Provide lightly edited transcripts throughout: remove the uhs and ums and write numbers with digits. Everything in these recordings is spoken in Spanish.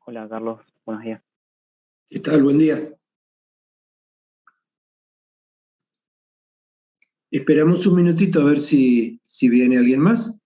Hola Carlos, buenos días. ¿Qué tal? Buen día. Esperamos un minutito a ver si viene alguien más.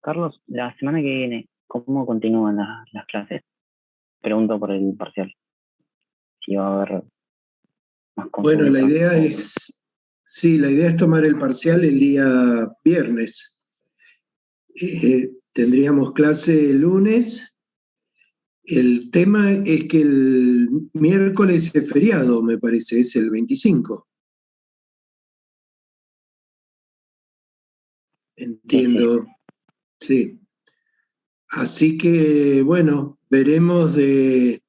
Carlos, la semana que viene, ¿cómo continúan las clases? Pregunto por el parcial. Si va a haber más consultas. Bueno, la idea es tomar el parcial el día viernes. Tendríamos clase el lunes. El tema es que el miércoles es feriado, me parece, es el 25. Entiendo, sí. Así que, bueno, veremos de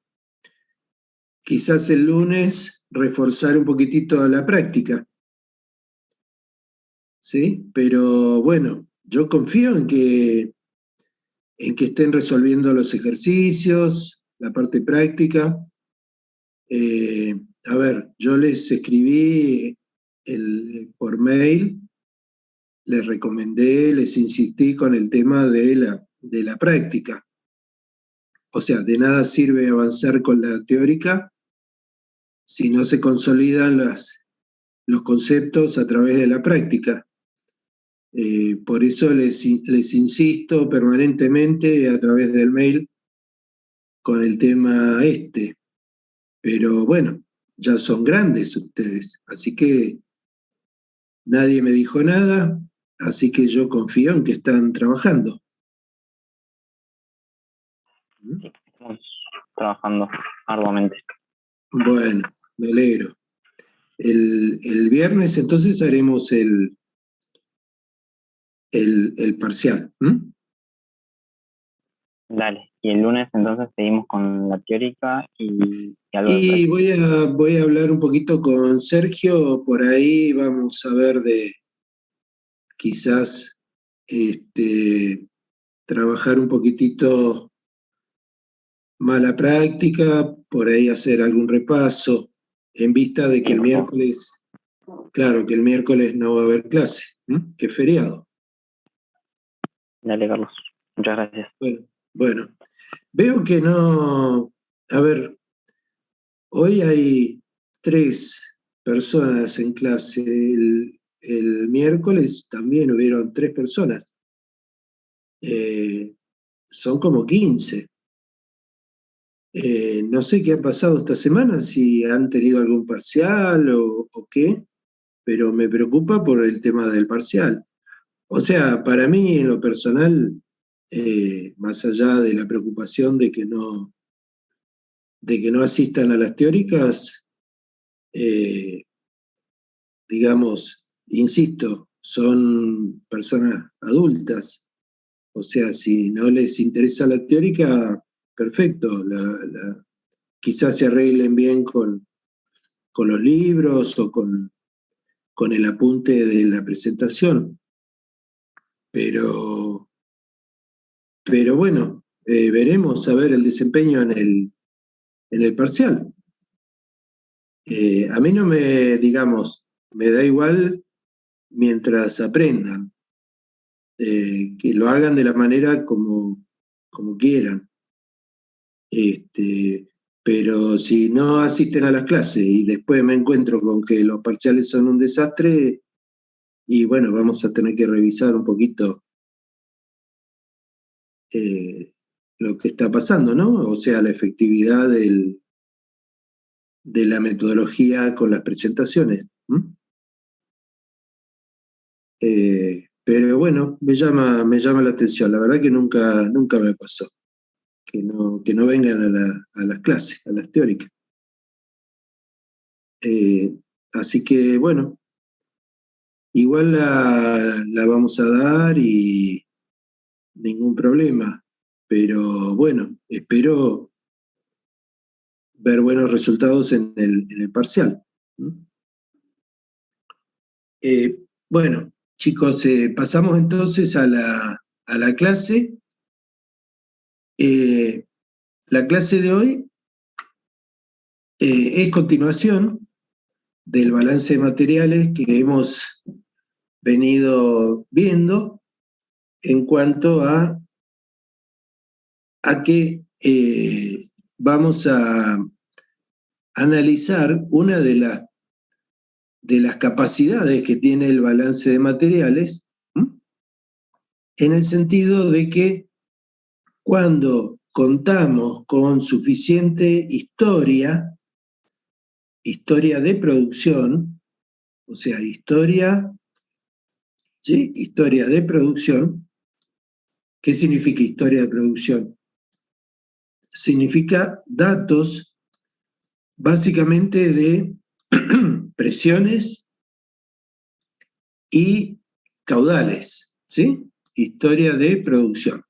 quizás el lunes reforzar un poquitito la práctica. ¿Sí? Pero bueno, yo confío en que estén resolviendo los ejercicios, la parte práctica. A ver, yo les escribí por mail, les recomendé, les insistí con el tema de la práctica. O sea, de nada sirve avanzar con la teórica si no se consolidan los conceptos a través de la práctica. Por eso les insisto permanentemente a través del mail con el tema este. Pero bueno, ya son grandes ustedes, así que nadie me dijo nada, así que yo confío en que están trabajando. Sí, estamos trabajando arduamente. Bueno, me alegro. El viernes entonces haremos el parcial. Dale. Y el lunes entonces seguimos con la teórica y algo de Y práctica. voy a hablar un poquito con Sergio, por ahí vamos a ver de quizás trabajar un poquitito más la práctica, por ahí hacer algún repaso, en vista de que el miércoles, claro, que el miércoles no va a haber clase, que es feriado. Dale, Carlos. Muchas gracias. Bueno, veo que no, a ver, hoy hay 3 personas en clase, el miércoles también hubieron 3 personas, son como 15. No sé qué ha pasado esta semana, si han tenido algún parcial o qué, pero me preocupa por el tema del parcial. O sea, para mí en lo personal, más allá de la preocupación de que no asistan a las teóricas, digamos, insisto, son personas adultas. O sea, si no les interesa la teórica, perfecto, quizás se arreglen bien con los libros o con el apunte de la presentación. Pero bueno, veremos a ver el desempeño en el parcial. A mí no me da igual mientras aprendan, que lo hagan de la manera como quieran. Pero si no asisten a las clases y después me encuentro con que los parciales son un desastre, y bueno, vamos a tener que revisar un poquito lo que está pasando, ¿no? O sea, la efectividad de la metodología con las presentaciones. Pero bueno, me llama la atención. La verdad que nunca me pasó que no vengan a las clases, a las teóricas. Así que bueno, igual la vamos a dar y ningún problema. Pero bueno, espero ver buenos resultados en el parcial. Bueno, chicos, pasamos entonces a la clase. La clase de hoy es continuación del balance de materiales que hemos venido viendo en cuanto a que vamos a analizar una de las capacidades que tiene el balance de materiales, en el sentido de que cuando contamos con suficiente historia de producción, o sea, historia de producción. ¿Qué significa historia de producción? Significa datos básicamente de presiones y caudales, ¿sí? Historia de producción.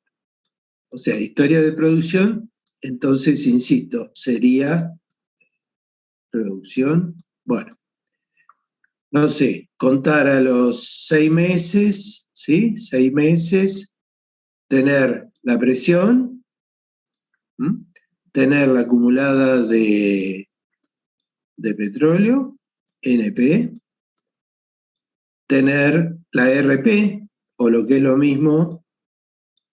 O sea, historia de producción, entonces, insisto, sería producción, bueno, no sé, contar a los 6 meses, ¿sí? 6 meses, tener la presión, tener la acumulada de petróleo, NP, tener la RP, o lo que es lo mismo,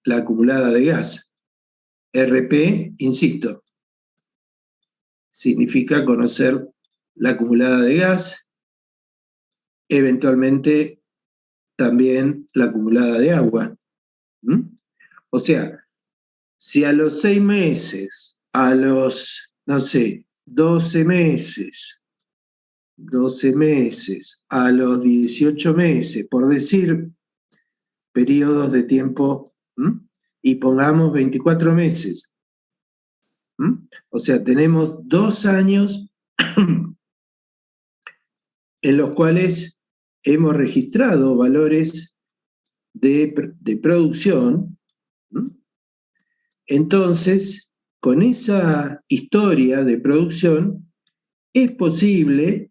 la acumulada de gas. RP, insisto, significa conocer la acumulada de gas, eventualmente también la acumulada de agua. O sea, si a los 6 meses, a los, no sé, 12 meses, a los 18 meses, por decir periodos de tiempo, y pongamos 24 meses. O sea, tenemos 2 años en los cuales hemos registrado valores de producción. Entonces, con esa historia de producción, es posible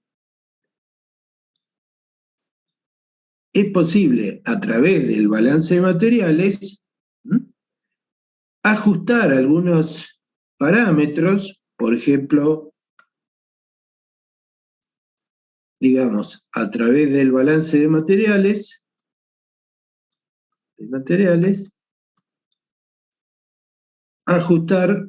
a través del balance de materiales ajustar algunos parámetros, por ejemplo, digamos, a través del balance de materiales, ajustar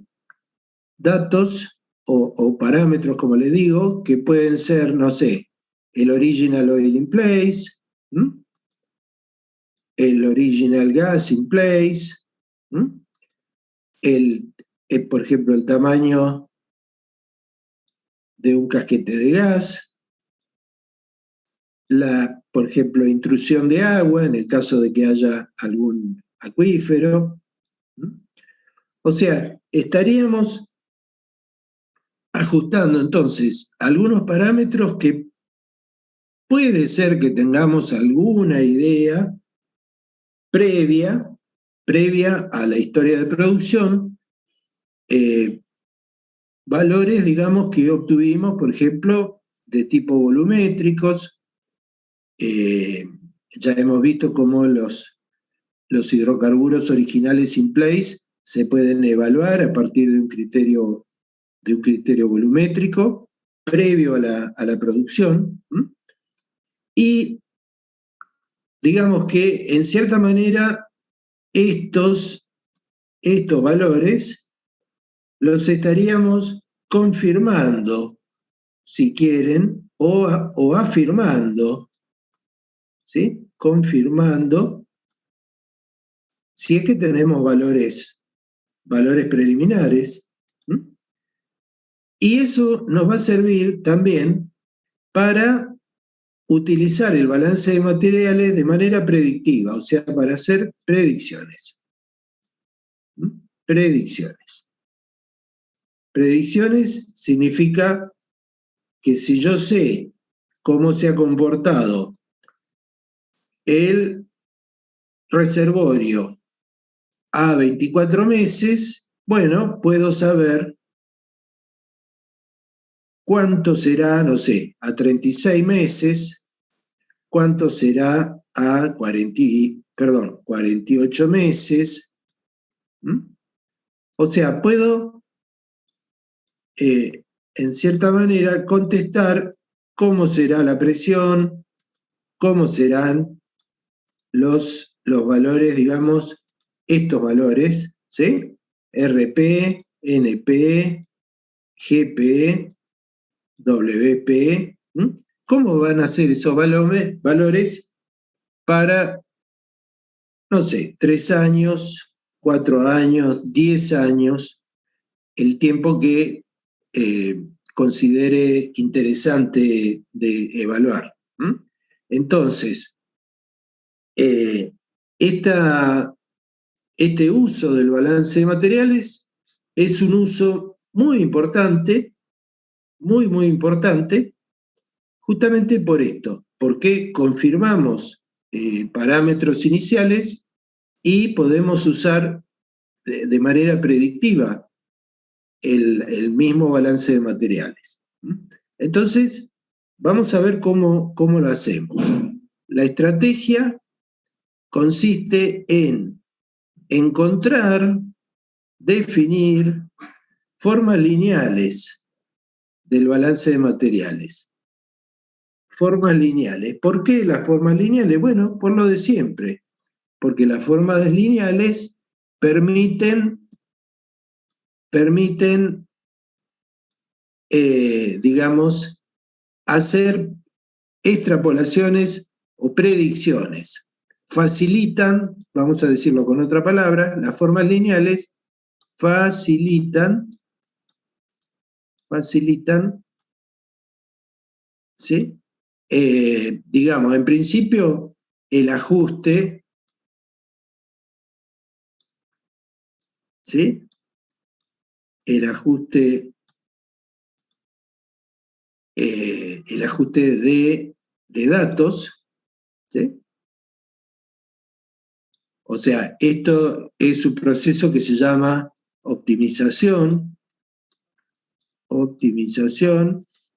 datos o parámetros, como les digo, que pueden ser, no sé, el original oil in place, el original gas in place, por ejemplo, el tamaño de un casquete de gas, por ejemplo, intrusión de agua en el caso de que haya algún acuífero. O sea, estaríamos ajustando entonces algunos parámetros que puede ser que tengamos alguna idea previa a la historia de producción, valores, digamos, que obtuvimos, por ejemplo, de tipo volumétricos. Ya hemos visto cómo los hidrocarburos originales in place se pueden evaluar a partir de un criterio volumétrico previo a la producción. Y digamos que, en cierta manera, estos valores los estaríamos confirmando, si quieren, o afirmando, ¿sí? Confirmando, si es que tenemos valores preliminares. Y eso nos va a servir también para utilizar el balance de materiales de manera predictiva, o sea, para hacer predicciones. Predicciones. Predicciones significa que si yo sé cómo se ha comportado el reservorio a 24 meses, bueno, puedo saber cuánto será, no sé, a 36 meses, cuánto será a 48 meses. O sea, puedo, en cierta manera, contestar cómo será la presión, cómo serán los valores, digamos, estos valores, ¿sí? RP, NP, GP, WP. ¿Cómo van a ser esos valores para, no sé, 3 años, 4 años, 10 años, el tiempo que considere interesante de evaluar? Entonces, este uso del balance de materiales es un uso muy importante, muy, muy importante, justamente por esto, porque confirmamos parámetros iniciales y podemos usar de manera predictiva el mismo balance de materiales. Entonces, vamos a ver cómo lo hacemos. La estrategia consiste en encontrar, definir formas lineales del balance de materiales. Formas lineales. ¿Por qué las formas lineales? Bueno, por lo de siempre. Porque las formas lineales permiten digamos, hacer extrapolaciones o predicciones. Facilitan, vamos a decirlo con otra palabra, las formas lineales facilitan, ¿sí? Digamos, en principio, el ajuste, ¿sí? El ajuste de datos, ¿sí? O sea, esto es un proceso que se llama optimización,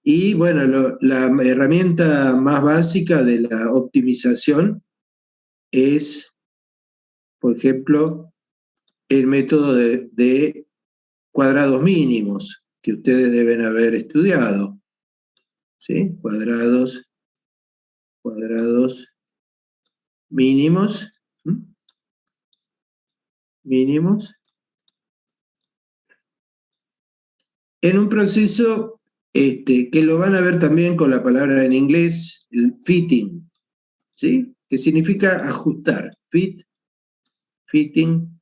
y bueno, la herramienta más básica de la optimización es, por ejemplo, el método de cuadrados mínimos, que ustedes deben haber estudiado, ¿sí? Cuadrados mínimos, en un proceso que lo van a ver también con la palabra en inglés, el fitting, ¿sí? Que significa ajustar. Fitting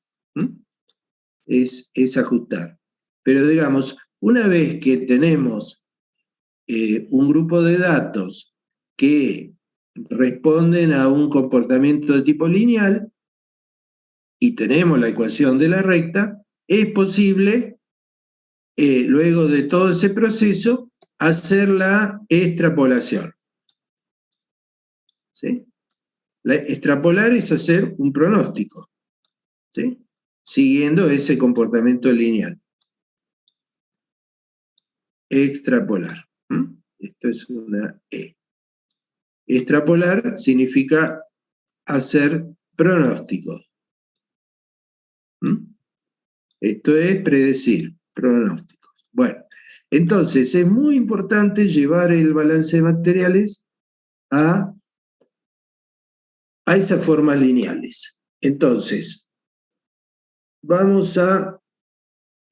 es ajustar. Pero digamos, una vez que tenemos un grupo de datos que responden a un comportamiento de tipo lineal y tenemos la ecuación de la recta, es posible, luego de todo ese proceso, hacer la extrapolación. ¿Sí? Extrapolar es hacer un pronóstico, ¿sí? Siguiendo ese comportamiento lineal. Extrapolar. Esto es una E. Extrapolar significa hacer pronósticos. Esto es predecir, pronósticos. Bueno, entonces es muy importante llevar el balance de materiales a esas formas lineales. Entonces, vamos a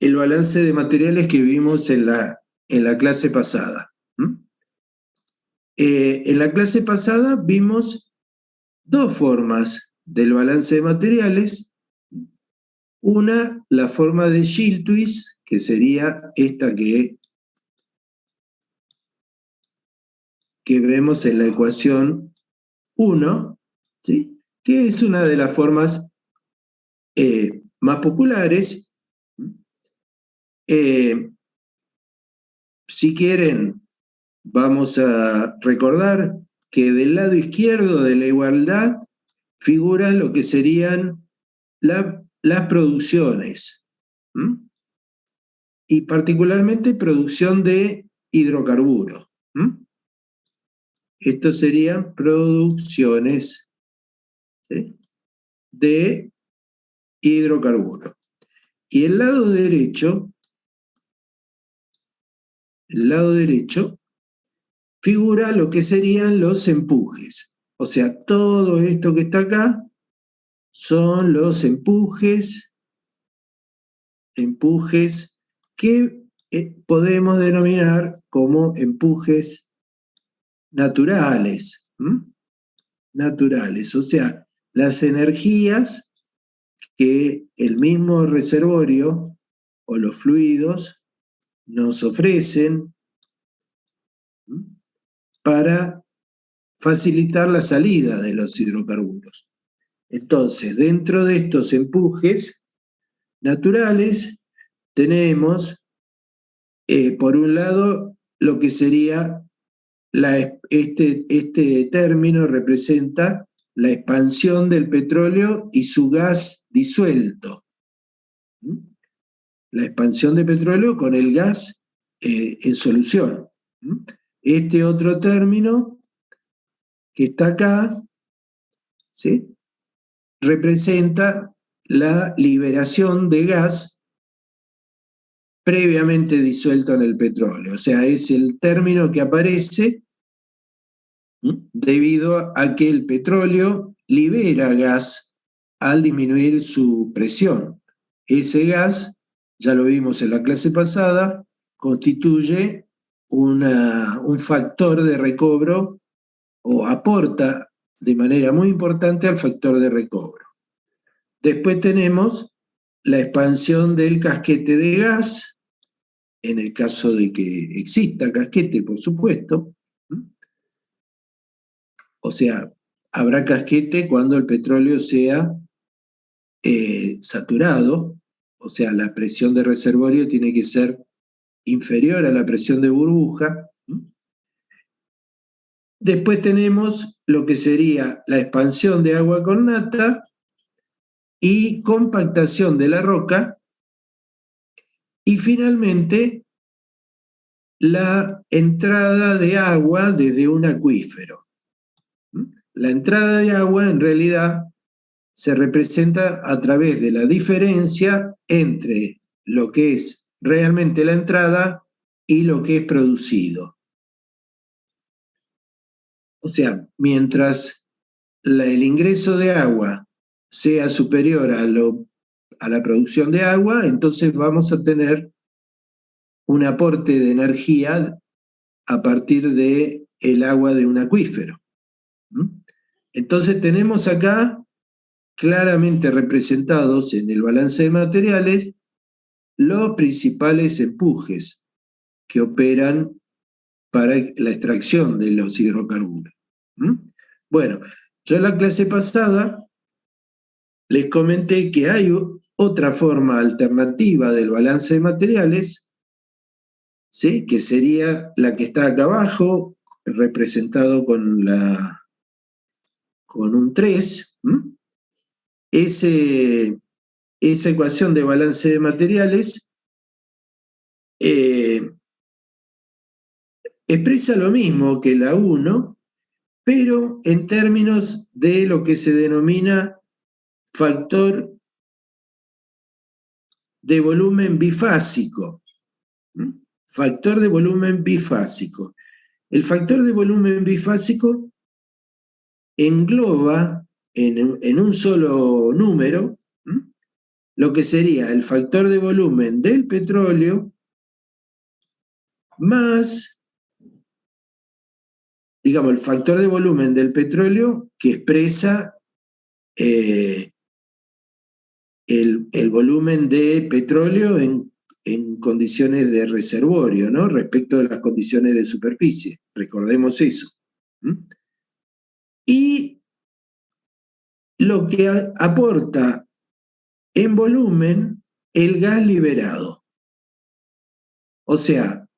el balance de materiales que vimos en la clase pasada. En la clase pasada vimos dos formas del balance de materiales. Una, la forma de Schiltwist, que sería esta que vemos en la ecuación 1, ¿sí? Que es una de las formas más populares. Si quieren, vamos a recordar que del lado izquierdo de la igualdad figuran lo que serían las producciones, y particularmente producción de hidrocarburos. Estos serían producciones, ¿sí?, de hidrocarburos. Y el lado derecho figura lo que serían los empujes. O sea, todo esto que está acá son los empujes que podemos denominar como empujes naturales. Naturales, o sea, las energías que el mismo reservorio o los fluidos nos ofrecen para facilitar la salida de los hidrocarburos. Entonces, dentro de estos empujes naturales, tenemos, por un lado, lo que sería, este término representa la expansión del petróleo y su gas disuelto. La expansión de petróleo con el gas en solución. Este otro término que está acá, ¿sí?, representa la liberación de gas previamente disuelto en el petróleo. O sea, es el término que aparece debido a que el petróleo libera gas al disminuir su presión. Ese gas, ya lo vimos en la clase pasada, constituye un factor de recobro, o aporta de manera muy importante al factor de recobro. Después tenemos la expansión del casquete de gas, en el caso de que exista casquete, por supuesto. O sea, habrá casquete cuando el petróleo sea saturado, o sea, la presión de reservorio tiene que ser inferior a la presión de burbuja. Después tenemos lo que sería la expansión de agua con nata y compactación de la roca, y finalmente la entrada de agua desde un acuífero. La entrada de agua en realidad se representa a través de la diferencia entre lo que es realmente la entrada y lo que es producido. O sea, mientras el ingreso de agua sea superior a la producción de agua, entonces vamos a tener un aporte de energía a partir del agua de un acuífero. Entonces tenemos acá claramente representados en el balance de materiales los principales empujes que operan para la extracción de los hidrocarburos. Bueno, yo en la clase pasada les comenté que hay otra forma alternativa del balance de materiales, ¿sí?, que sería la que está acá abajo, representado con un 3. Esa ecuación de balance de materiales expresa lo mismo que la 1, pero en términos de lo que se denomina factor de volumen bifásico. Factor de volumen bifásico. El factor de volumen bifásico engloba en un solo número lo que sería el factor de volumen del petróleo más, digamos, el factor de volumen del petróleo que expresa el volumen de petróleo en condiciones de reservorio, ¿no? Respecto de las condiciones de superficie. Recordemos eso. Y lo que aporta en volumen el gas liberado. O sea,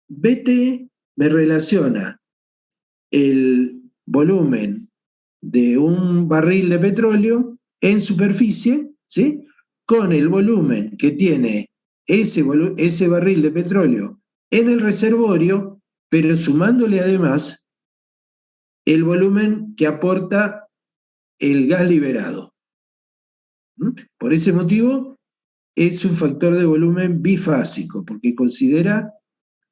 BT me relaciona el volumen de un barril de petróleo en superficie, ¿sí?, con el volumen que tiene ese barril de petróleo en el reservorio, pero sumándole además el volumen que aporta el gas liberado. Por ese motivo es un factor de volumen bifásico, porque considera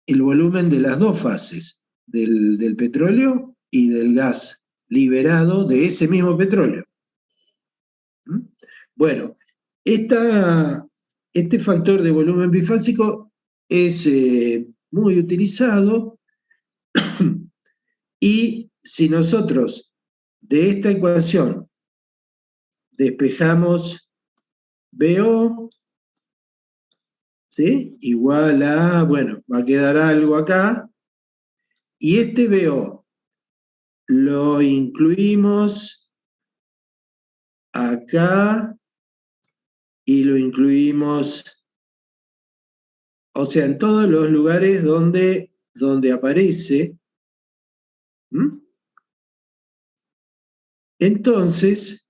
el volumen de las dos fases, del petróleo y del gas liberado de ese mismo petróleo. Bueno, este factor de volumen bifásico es muy utilizado y si nosotros de esta ecuación despejamos BO, ¿sí?, igual a, bueno, va a quedar algo acá, y este BO lo incluimos acá y lo incluimos, o sea, en todos los lugares donde aparece. Entonces,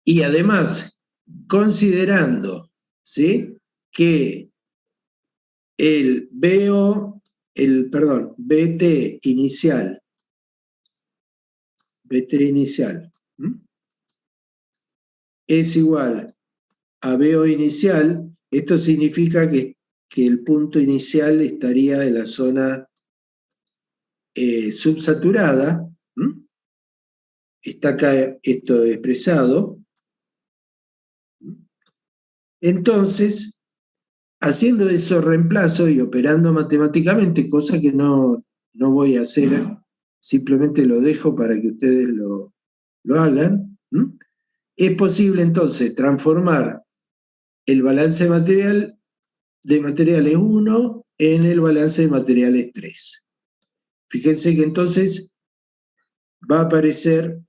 y además, considerando, ¿sí?, que el BT inicial, es igual a BO inicial, esto significa que el punto inicial estaría en la zona subsaturada. Está acá esto expresado. Entonces, haciendo esos reemplazos y operando matemáticamente, cosa que no voy a hacer, simplemente lo dejo para que ustedes lo hagan, es posible entonces transformar el balance de materiales 1 en el balance de materiales 3. Fíjense que entonces va a aparecer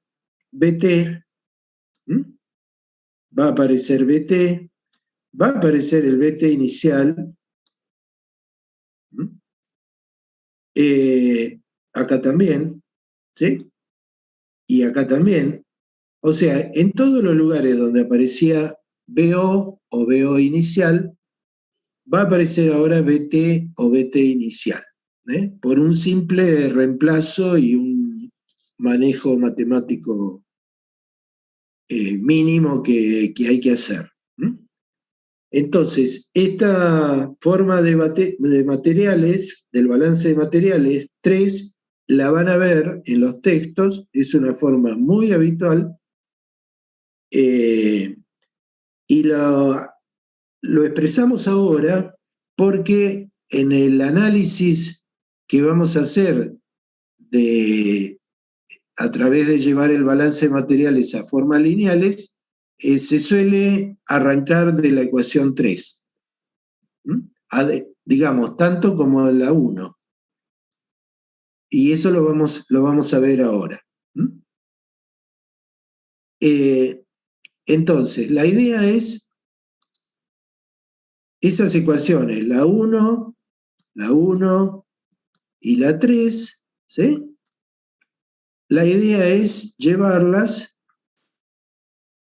BT, va a aparecer BT, va a aparecer el BT inicial, acá también, ¿sí?, y acá también. O sea, en todos los lugares donde aparecía BO o BO inicial, va a aparecer ahora BT o BT inicial, por un simple reemplazo y un manejo matemático mínimo que hay que hacer. Entonces, esta forma de materiales, del balance de materiales 3, la van a ver en los textos, es una forma muy habitual, y lo expresamos ahora porque en el análisis que vamos a hacer a través de llevar el balance de materiales a formas lineales, se suele arrancar de la ecuación 3, digamos, tanto como la 1. Y eso lo vamos a ver ahora. Entonces, la idea es esas ecuaciones, la 1 y la 3, ¿sí? La idea es llevarlas,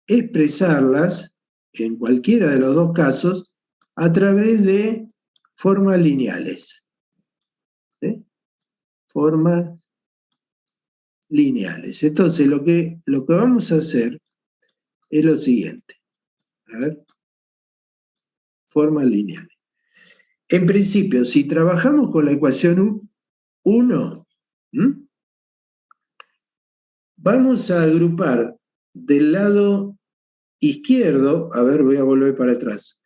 expresarlas, en cualquiera de los dos casos, a través de formas lineales. ¿Sí? Formas lineales. Entonces, lo que vamos a hacer es lo siguiente. A ver. Formas lineales. En principio, si trabajamos con la ecuación 1, vamos a agrupar del lado izquierdo, a ver, voy a volver para atrás.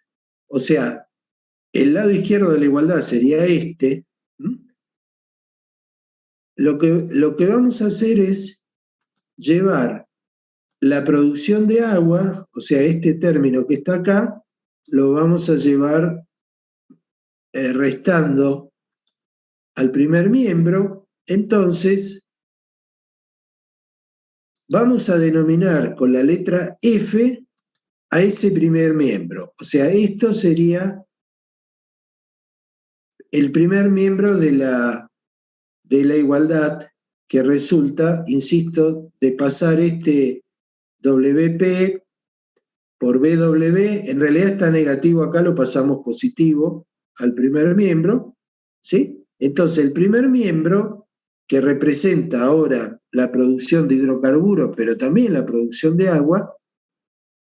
O sea, el lado izquierdo de la igualdad sería este. Lo que vamos a hacer es llevar la producción de agua, o sea, este término que está acá, lo vamos a llevar restando al primer miembro. Entonces, vamos a denominar con la letra F a ese primer miembro. O sea, esto sería el primer miembro de la igualdad, que resulta, insisto, de pasar este WP por BW, en realidad está negativo acá, lo pasamos positivo al primer miembro, ¿sí? Entonces, el primer miembro, que representa ahora la producción de hidrocarburos, pero también la producción de agua,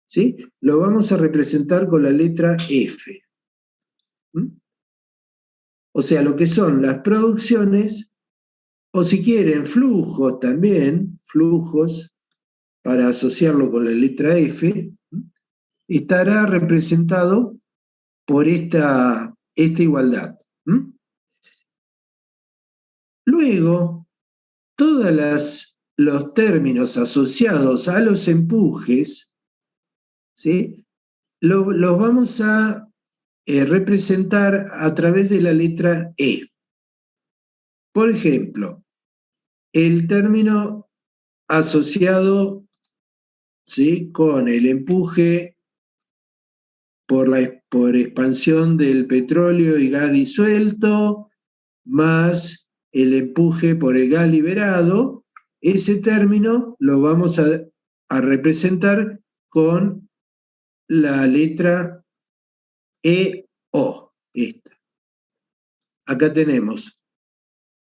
¿sí? Lo vamos a representar con la letra F. O sea, lo que son las producciones, o si quieren, flujos también, flujos, para asociarlo con la letra F, estará representado por esta igualdad. Luego, todos los términos asociados a los empujes, ¿sí? Los vamos a representar a través de la letra E. Por ejemplo, el término asociado, ¿sí?, con el empuje por expansión del petróleo y gas disuelto, más el empuje por el gas liberado, ese término lo vamos a representar con la letra EO. Esta. Acá tenemos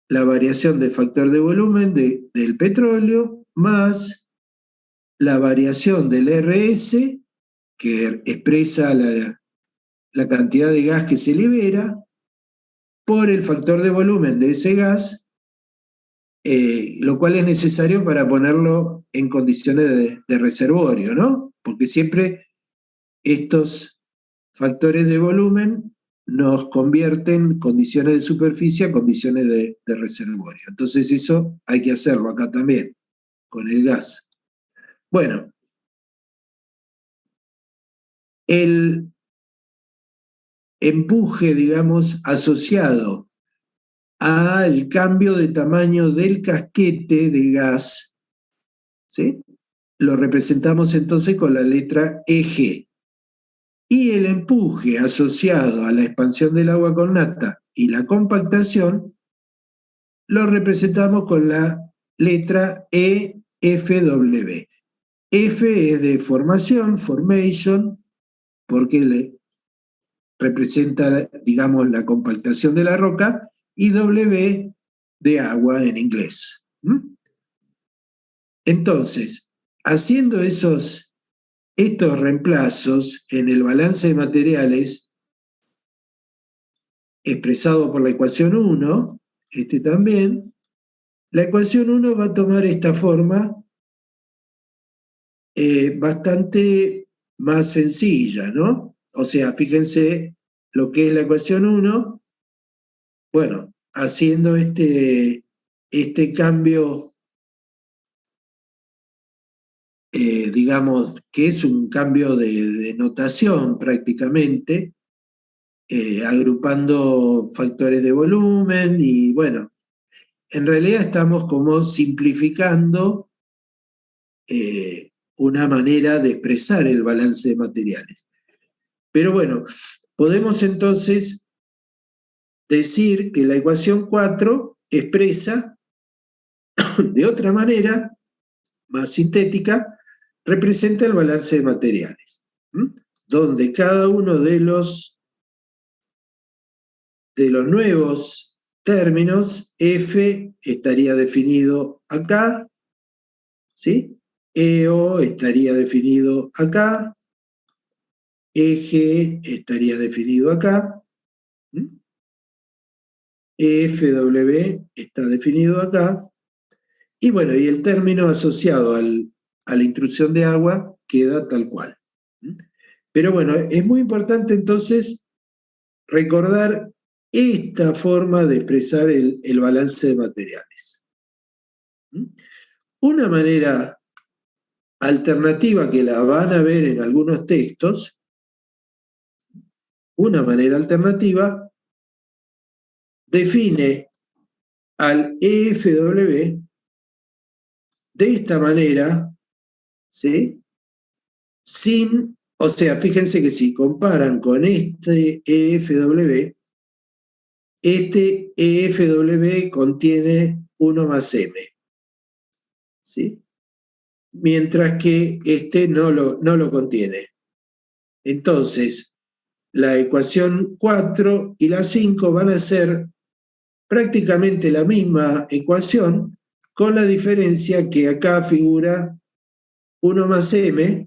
la variación del factor de volumen del petróleo más la variación del RS, que expresa la cantidad de gas que se libera, por el factor de volumen de ese gas, lo cual es necesario para ponerlo en condiciones de reservorio, ¿no? Porque siempre estos factores de volumen nos convierten condiciones de superficie a condiciones de reservorio. Entonces eso hay que hacerlo acá también, con el gas. Bueno, el empuje, digamos, asociado al cambio de tamaño del casquete de gas, ¿sí?, lo representamos entonces con la letra EG. Y el empuje asociado a la expansión del agua con nata y la compactación lo representamos con la letra EFW. F es de formación, formation, porque representa, digamos, la compactación de la roca, y W de agua en inglés. Entonces, haciendo estos reemplazos en el balance de materiales, expresado por la ecuación 1, también, la ecuación 1 va a tomar esta forma bastante más sencilla, ¿no? O sea, fíjense lo que es la ecuación 1, bueno, haciendo este cambio, digamos, que es un cambio de notación prácticamente, agrupando factores de volumen y, bueno, en realidad estamos como simplificando una manera de expresar el balance de materiales. Pero bueno, podemos entonces decir que la ecuación 4 expresa de otra manera, más sintética, representa el balance de materiales, donde cada uno de los nuevos términos, F estaría definido acá, ¿sí? EO estaría definido acá, EG estaría definido acá, EFW está definido acá, Y bueno, y el término asociado a la intrusión de agua queda tal cual. Pero bueno, es muy importante entonces recordar esta forma de expresar el balance de materiales. Una manera alternativa que la van a ver en algunos textos, una manera alternativa define al EFW de esta manera, ¿sí? O sea, fíjense que si comparan con este EFW, este EFW contiene 1 más M, ¿sí? Mientras que este no lo contiene. Entonces, la ecuación 4 y la 5 van a ser prácticamente la misma ecuación, con la diferencia que acá figura 1 más M,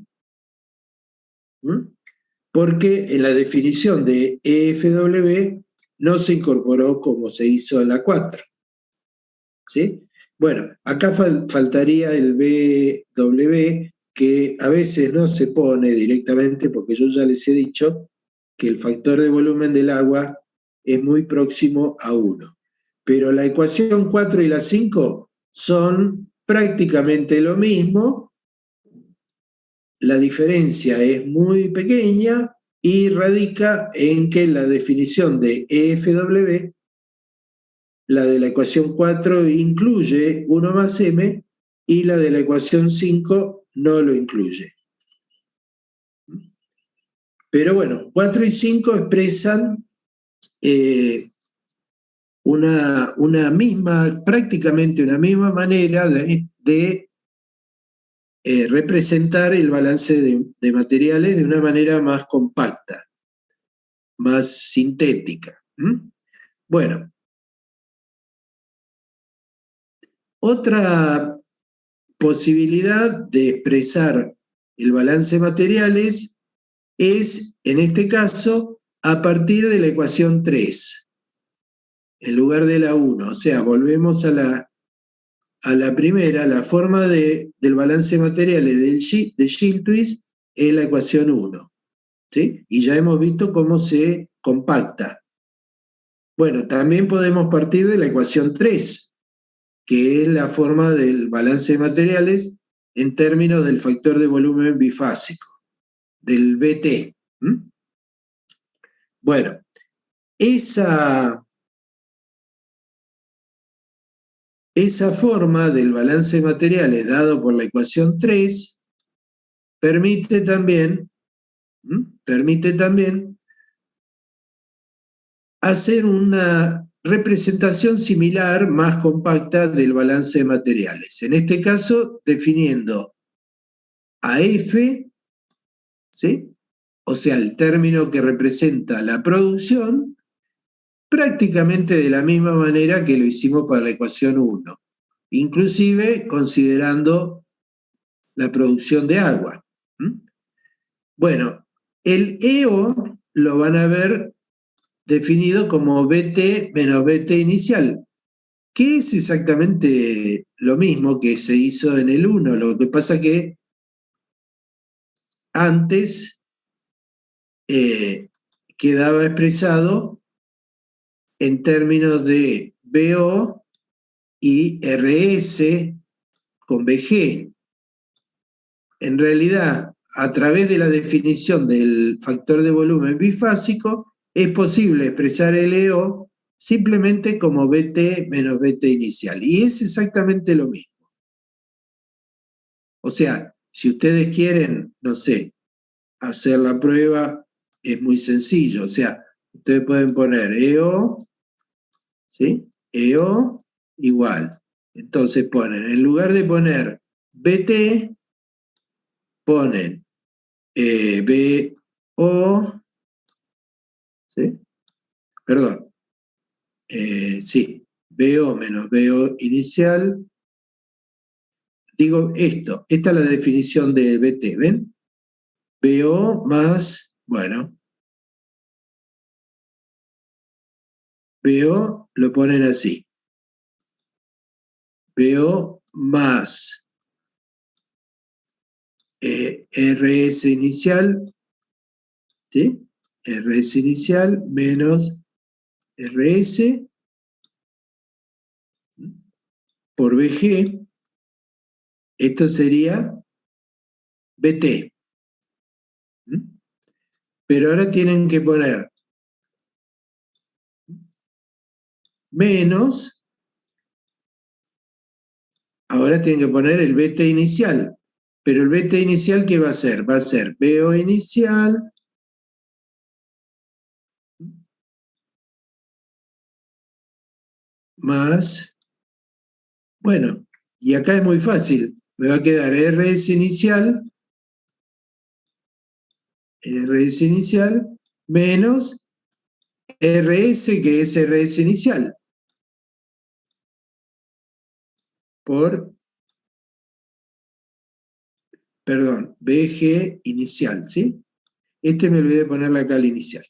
porque en la definición de EFW no se incorporó como se hizo en la 4. ¿Sí? Bueno, acá faltaría el BW, que a veces no se pone directamente, porque yo ya les he dicho que el factor de volumen del agua es muy próximo a 1. Pero la ecuación 4 y la 5 son prácticamente lo mismo. La diferencia es muy pequeña y radica en que la definición de EFW, la de la ecuación 4 incluye 1 más M y la de la ecuación 5 no lo incluye. Pero bueno, 4 y 5 expresan prácticamente una misma manera de representar el balance de materiales de una manera más compacta, más sintética. Bueno, otra posibilidad de expresar el balance de materiales es, en este caso, a partir de la ecuación 3, en lugar de la 1. O sea, volvemos a la primera. La forma del balance de materiales de Schiltwist es la ecuación 1. ¿Sí? Y ya hemos visto cómo se compacta. Bueno, también podemos partir de la ecuación 3, que es la forma del balance de materiales en términos del factor de volumen bifásico, del BT. Bueno, esa forma del balance de materiales dado por la ecuación 3 permite también hacer una representación similar, más compacta, del balance de materiales. En este caso, definiendo a F, ¿sí? O sea, el término que representa la producción, prácticamente de la misma manera que lo hicimos para la ecuación 1, inclusive considerando la producción de agua. Bueno, el EO lo van a ver definido como BT menos BT inicial, que es exactamente lo mismo que se hizo en el 1. Lo que pasa que antes quedaba expresado en términos de BO y RS con BG. En realidad, a través de la definición del factor de volumen bifásico, es posible expresar el EO simplemente como BT menos BT inicial. Y es exactamente lo mismo. O sea, si ustedes quieren, no sé, hacer la prueba, es muy sencillo. O sea, ustedes pueden poner EO, ¿sí? EO igual. Entonces ponen, en lugar de poner BT, ponen BO, ¿sí? Perdón, sí, BO menos BO inicial. Digo esta es la definición de BT, ¿ven? BO más, bueno, BO lo ponen así. BO más RS inicial, ¿sí? RS inicial menos RS por BG, esto sería BT. Pero ahora tienen que poner menos, ahora tienen que poner el BT inicial. Pero el BT inicial, ¿qué va a ser? Va a ser BO inicial más, bueno, y acá es muy fácil, me va a quedar RS inicial menos RS, que es RS inicial, por, perdón, BG inicial, ¿sí? Me olvidé de ponerle acá el inicial.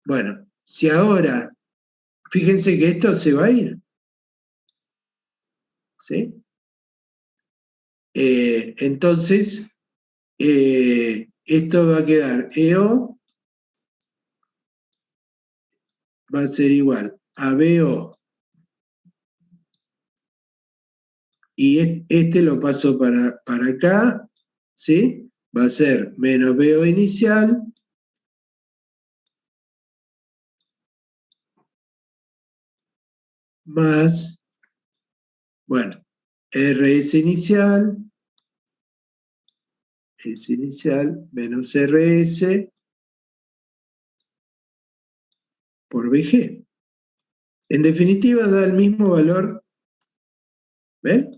Bueno, si ahora, fíjense que esto se va a ir, ¿sí? Entonces, esto va a quedar EO, va a ser igual a BO, y lo paso para acá, ¿sí? Va a ser menos BO inicial más, bueno, RS inicial, menos RS por BG. En definitiva, da el mismo valor, ¿ven?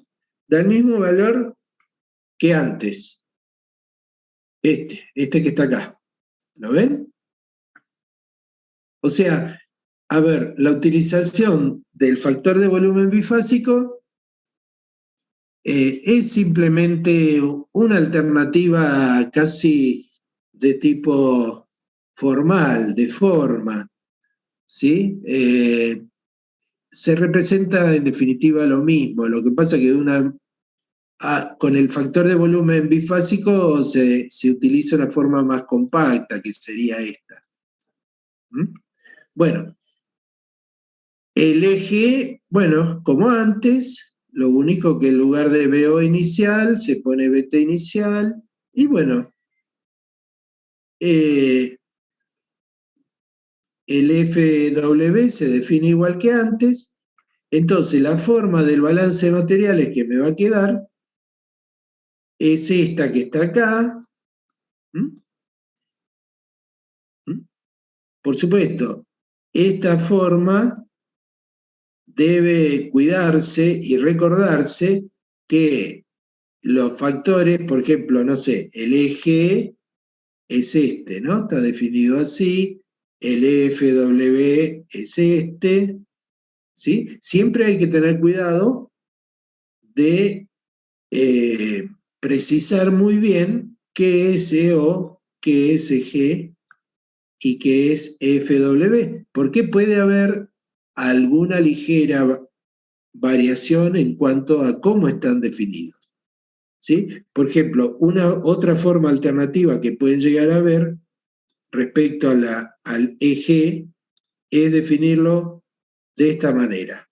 Da el mismo valor que antes. Este que está acá. ¿Lo ven? O sea, a ver, la utilización del factor de volumen bifásico es simplemente una alternativa casi de tipo formal, de forma, ¿sí? Se representa en definitiva lo mismo, lo que pasa que con el factor de volumen bifásico se utiliza una forma más compacta, que sería esta. Bueno, el eje, bueno, como antes, lo único que en lugar de BO inicial se pone BT inicial, y bueno, el FW se define igual que antes, entonces la forma del balance de materiales que me va a quedar es esta que está acá. Por supuesto, esta forma debe cuidarse y recordarse que los factores, por ejemplo, no sé, el eje es este, ¿no? Está definido así, el FW es este, ¿sí? Siempre hay que tener cuidado de precisar muy bien qué es EO, qué es EG y qué es FW, porque puede haber alguna ligera variación en cuanto a cómo están definidos, ¿sí? Por ejemplo, otra forma alternativa que pueden llegar a ver respecto al eje es definirlo de esta manera.